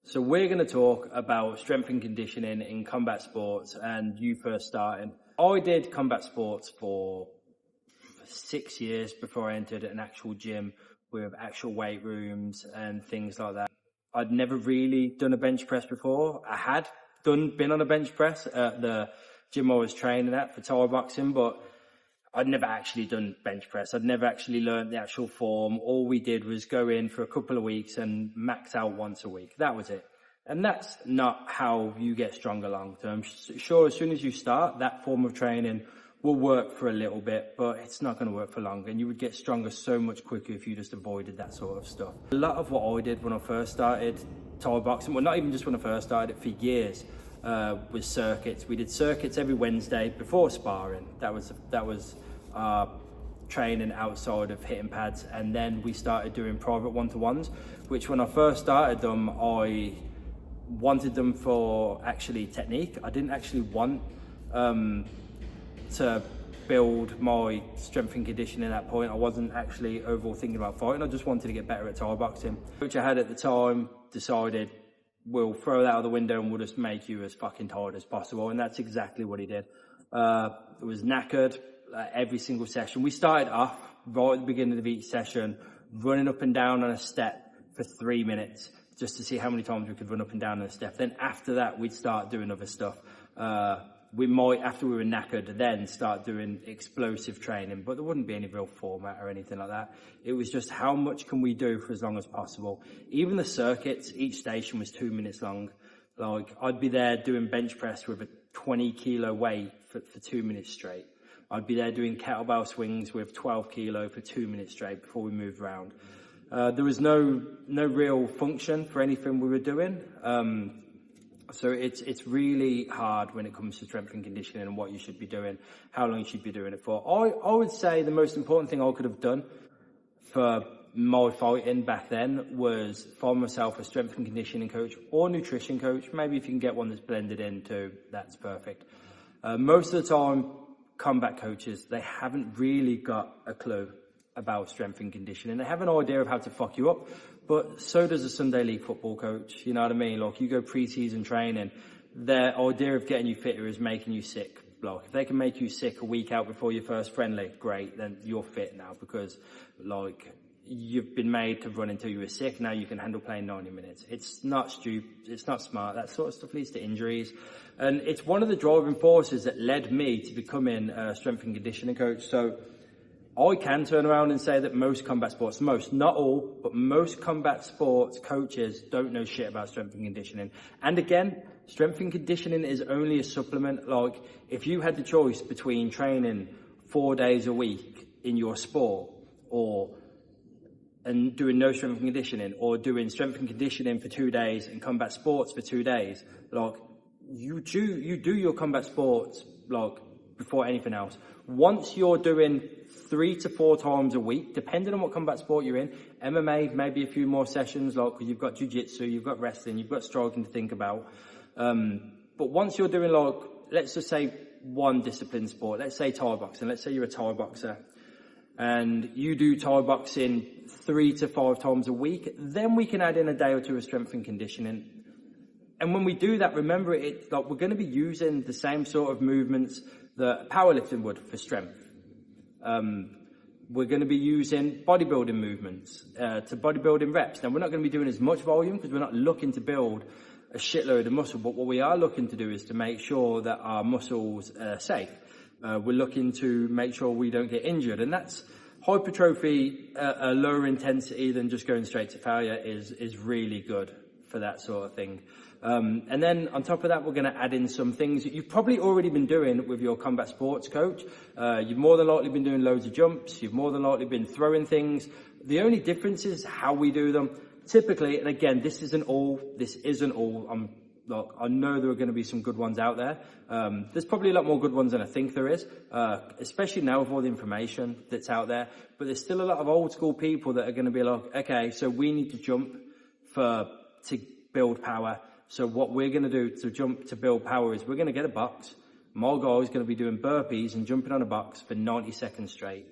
So we're going to talk about strength and conditioning in combat sports and you first starting. I did combat sports for 6 years before I entered an actual gym with actual weight rooms and things like that. I'd never really done a bench press before. I had been on a bench press at the gym I was training at for Thai boxing, but I'd never actually done bench press. I'd never actually learned the actual form. All we did was go in for a couple of weeks and max out once a week. That was it. And that's not how you get stronger long term. Sure, as soon as you start, that form of training will work for a little bit, but it's not going to work for long. And you would get stronger so much quicker if you just avoided that sort of stuff. A lot of what I did when I first started Thai boxing, well, not even just when I first started, for years, was circuits. We did circuits every Wednesday before sparring. That was training outside of hitting pads, and then we started doing private one-to-ones, which when I first started them, I wanted them for actually technique. I didn't actually want to build my strength and conditioning at that point. I wasn't actually overall thinking about fighting. I just wanted to get better at Thai boxing, which I had at the time decided we'll throw that out the window and we'll just make you as fucking tired as possible. And that's exactly what he did. It was knackered every single session. We started off right at the beginning of each session, running up and down on a step for 3 minutes just to see how many times we could run up and down on a step. Then after that, we'd start doing other stuff. We might, after we were knackered, then start doing explosive training, but there wouldn't be any real format or anything like that. It was just how much can we do for as long as possible. Even the circuits, each station was 2 minutes long. Like, I'd be there doing bench press with a 20 kilo weight for 2 minutes straight. I'd be there doing kettlebell swings with 12 kilo for 2 minutes straight before we moved around. There was no real function for anything we were doing. So it's really hard when it comes to strength and conditioning and what you should be doing, how long you should be doing it for. I would say the most important thing I could have done for my fighting back then was find myself a strength and conditioning coach or nutrition coach. Maybe if you can get one that's blended in too, that's perfect. Most of the time, combat coaches, they haven't really got a clue about strength and conditioning. They have an idea of how to fuck you up, but so does a Sunday League football coach. You know what I mean? Like, you go pre-season training, their idea of getting you fitter is making you sick. Like, if they can make you sick a week out before your first friendly, great, then you're fit now because, like, you've been made to run until you were sick. Now you can handle playing 90 minutes. It's not stupid. It's not smart. That sort of stuff leads to injuries. And it's one of the driving forces that led me to becoming a strength and conditioning coach. So I can turn around and say that most combat sports, not all, but most combat sports coaches don't know shit about strength and conditioning. And again, strength and conditioning is only a supplement. Like, if you had the choice between training 4 days a week in your sport and doing no strength and conditioning, or doing strength and conditioning for 2 days and combat sports for 2 days, like, you do your combat sports, like, before anything else. Once you're doing 3 to 4 times a week, depending on what combat sport you're in, MMA, maybe a few more sessions, like, because you've got jiu-jitsu, you've got wrestling, you've got striking to think about. But once you're doing, like, let's just say one discipline sport, let's say Thai boxing, let's say you're a Thai boxer, and you do Thai boxing 3 to 5 times a week, then we can add in a day or two of strength and conditioning. And when we do that, remember, like, we're going to be using the same sort of movements that powerlifting would for strength. We're going to be using bodybuilding movements to bodybuilding reps. Now, we're not going to be doing as much volume because we're not looking to build a shitload of muscle, but what we are looking to do is to make sure that our muscles are safe. We're looking to make sure we don't get injured, and that's hypertrophy, a lower intensity than just going straight to failure is really good for that sort of thing. And then on top of that, we're going to add in some things that you've probably already been doing with your combat sports coach. You've more than likely been doing loads of jumps. You've more than likely been throwing things. The only difference is how we do them. Typically, and again, this isn't all. Look, I know there are going to be some good ones out there. There's probably a lot more good ones than I think there is, especially now with all the information that's out there. But there's still a lot of old school people that are going to be like, okay, so we need to jump to build power. So what we're going to do to build power is we're going to get a box. My guy is going to be doing burpees and jumping on a box for 90 seconds straight.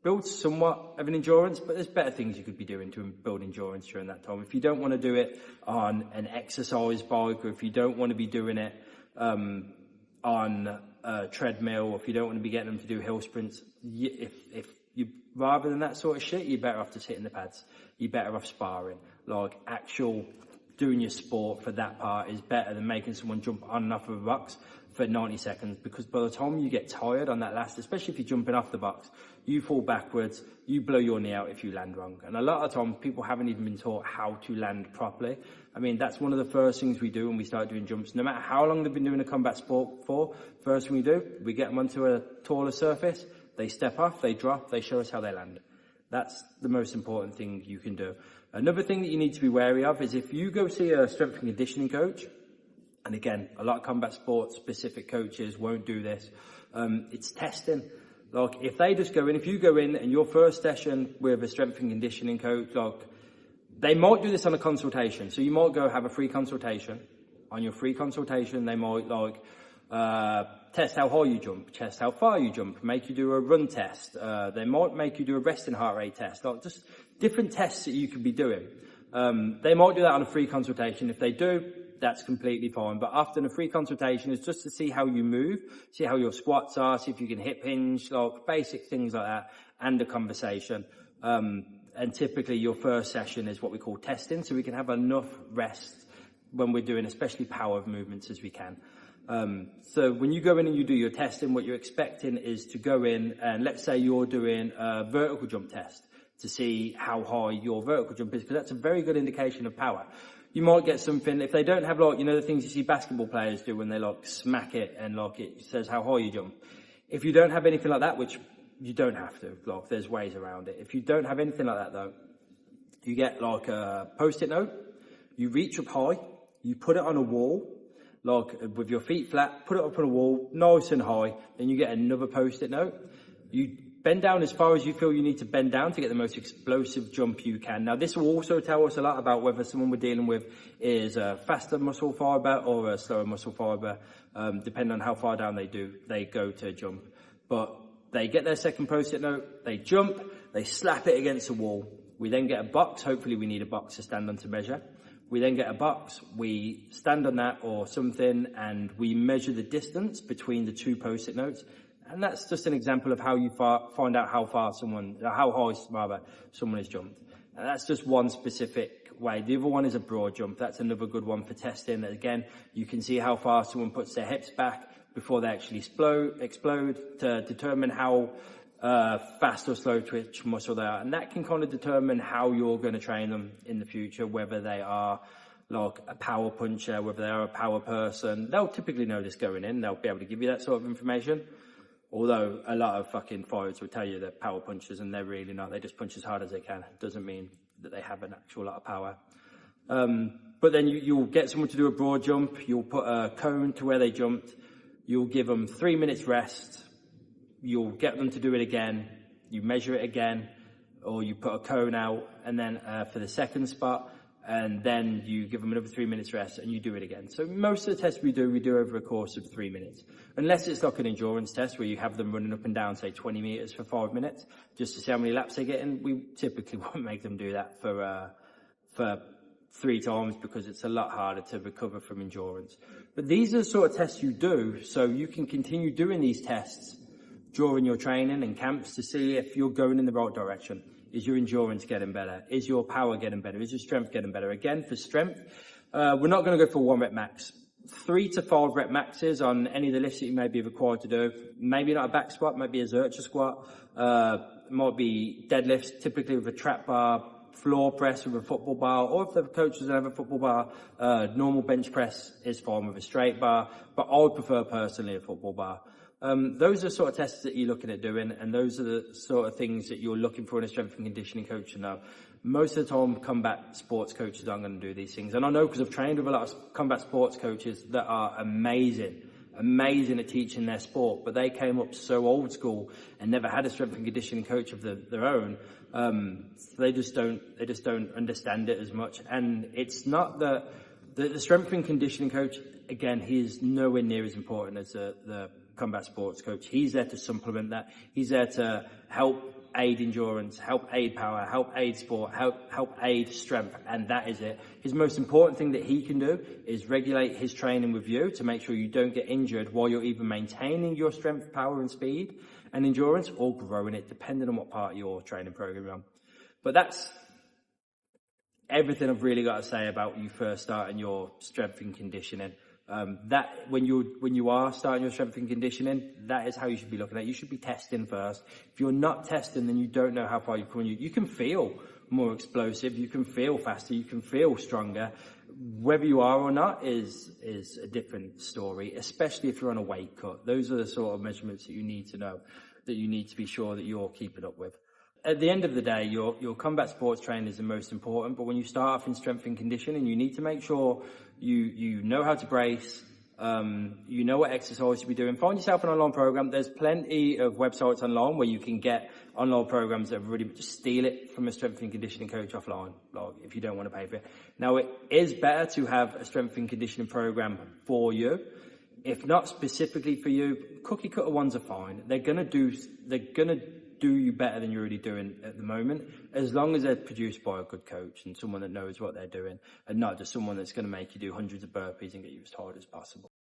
build somewhat of an endurance, but there's better things you could be doing to build endurance during that time. If you don't want to do it on an exercise bike, or if you don't want to be doing it on a treadmill, or if you don't want to be getting them to do hill sprints, if you rather than that sort of shit, you're better off just hitting the pads. You're better off sparring. Like, actual doing your sport for that part is better than making someone jump on and off of a box for 90 seconds, because by the time you get tired on that last, especially if you're jumping off the box, you fall backwards, you blow your knee out if you land wrong. And a lot of times people haven't even been taught how to land properly. I mean, that's one of the first things we do when we start doing jumps. No matter how long they've been doing a combat sport for, first thing we do, we get them onto a taller surface, they step off, they drop, they show us how they land. That's the most important thing you can do. Another thing that you need to be wary of is if you go see a strength and conditioning coach, and again, a lot of combat sports specific coaches won't do this, it's testing. Like, if they just go in, if you go in and your first session with a strength and conditioning coach, like, they might do this on a consultation. So you might go have a free consultation. On your free consultation, they might test how high you jump, test how far you jump, make you do a run test. They might make you do a resting heart rate test, like just different tests that you could be doing. They might do that on a free consultation. If they do, that's completely fine. But often a free consultation is just to see how you move, see how your squats are, see if you can hip hinge, like basic things like that, and a conversation. And typically your first session is what we call testing, so we can have enough rest when we're doing especially power movements as we can. So when you go in and you do your testing, what you're expecting is to go in and let's say you're doing a vertical jump test to see how high your vertical jump is, because that's a very good indication of power. You might get something, if they don't have like, you know, the things you see basketball players do when they like smack it and like it says how high you jump. If you don't have anything like that, which you don't have to, like there's ways around it. If you don't have anything like that though, you get like a post-it note, you reach up high, you put it on a wall, like with your feet flat, put it up on a wall, nice and high, then you get another post-it note. You bend down as far as you feel you need to bend down to get the most explosive jump you can. Now, this will also tell us a lot about whether someone we're dealing with is a faster muscle fibre or a slower muscle fibre, depending on how far down they go to jump. But they get their second post-it note, they jump, they slap it against the wall. We then get a box. Hopefully we need a box to stand on to measure. We then get a box, we stand on that or something, and we measure the distance between the two post-it notes. And that's just an example of how you find out how high someone has jumped. And that's just one specific way. The other one is a broad jump. That's another good one for testing. Again, you can see how far someone puts their hips back before they actually explode to determine how fast or slow twitch muscle they are. And that can kind of determine how you're going to train them in the future, whether they are like a power puncher, whether they are a power person. They'll typically know this going in. They'll be able to give you that sort of information. Although a lot of fucking fighters will tell you they're power punchers and they're really not. They just punch as hard as they can. It doesn't mean that they have an actual lot of power. But then you'll get someone to do a broad jump. You'll put a cone to where they jumped. You'll give them 3 minutes rest. You'll get them to do it again. You measure it again. Or you put a cone out and then for the second spot. And then you give them another 3 minutes rest and you do it again. So most of the tests we do over a course of 3 minutes. Unless it's like an endurance test where you have them running up and down, say 20 meters for 5 minutes, just to see how many laps they get in. We typically won't make them do that for 3 times because it's a lot harder to recover from endurance. But these are the sort of tests you do so you can continue doing these tests during your training and camps to see if you're going in the right direction. Is your endurance getting better? Is your power getting better? Is your strength getting better? Again, for strength, we're not going to go for 1 rep max. 3 to 5 rep maxes on any of the lifts that you may be required to do. Maybe not a back squat, maybe a Zercher squat. Might be deadlifts, typically with a trap bar, floor press with a football bar, or if the coach doesn't have a football bar, normal bench press is fine with a straight bar, but I would prefer personally a football bar. Those are sort of tests that you're looking at doing, and those are the sort of things that you're looking for in a strength and conditioning coach to know. Most of the time, combat sports coaches aren't going to do these things. And I know because I've trained with a lot of combat sports coaches that are amazing at teaching their sport, but they came up so old school and never had a strength and conditioning coach of their own. They just don't understand it as much. And it's not the strength and conditioning coach, again, he is nowhere near as important as the combat sports coach. He's there to supplement that. He's there to help aid endurance, help aid power, help aid sport, help aid strength, and that is it. His most important thing that he can do is regulate his training with you to make sure you don't get injured while you're either maintaining your strength, power and speed and endurance, or growing it, depending on what part of your training program you're on. But that's everything I've really got to say about you first starting your strength and conditioning. That when you are starting your strength and conditioning, that is how you should be looking at it. You should be testing first. If you're not testing, then you don't know how far you've come. You can feel more explosive, you can feel faster, you can feel stronger. Whether you are or not is a different story, especially if you're on a weight cut. Those are the sort of measurements that you need to know, that you need to be sure that you're keeping up with. At the end of the day, your combat sports training is the most important, but when you start off in strength and conditioning, you need to make sure you know how to brace, you know what exercise you'll be doing. Find yourself an online program. There's plenty of websites online where you can get online programs that really just steal it from a strength and conditioning coach offline, like if you don't want to pay for it. Now, it is better to have a strength and conditioning program for you. If not specifically for you, cookie cutter ones are fine. They're gonna do you better than you're already doing at the moment, as long as they're produced by a good coach and someone that knows what they're doing, and not just someone that's going to make you do hundreds of burpees and get you as tired as possible.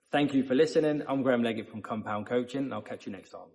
Thank you for listening. I'm Graham Leggett from Compound Coaching, and I'll catch you next time.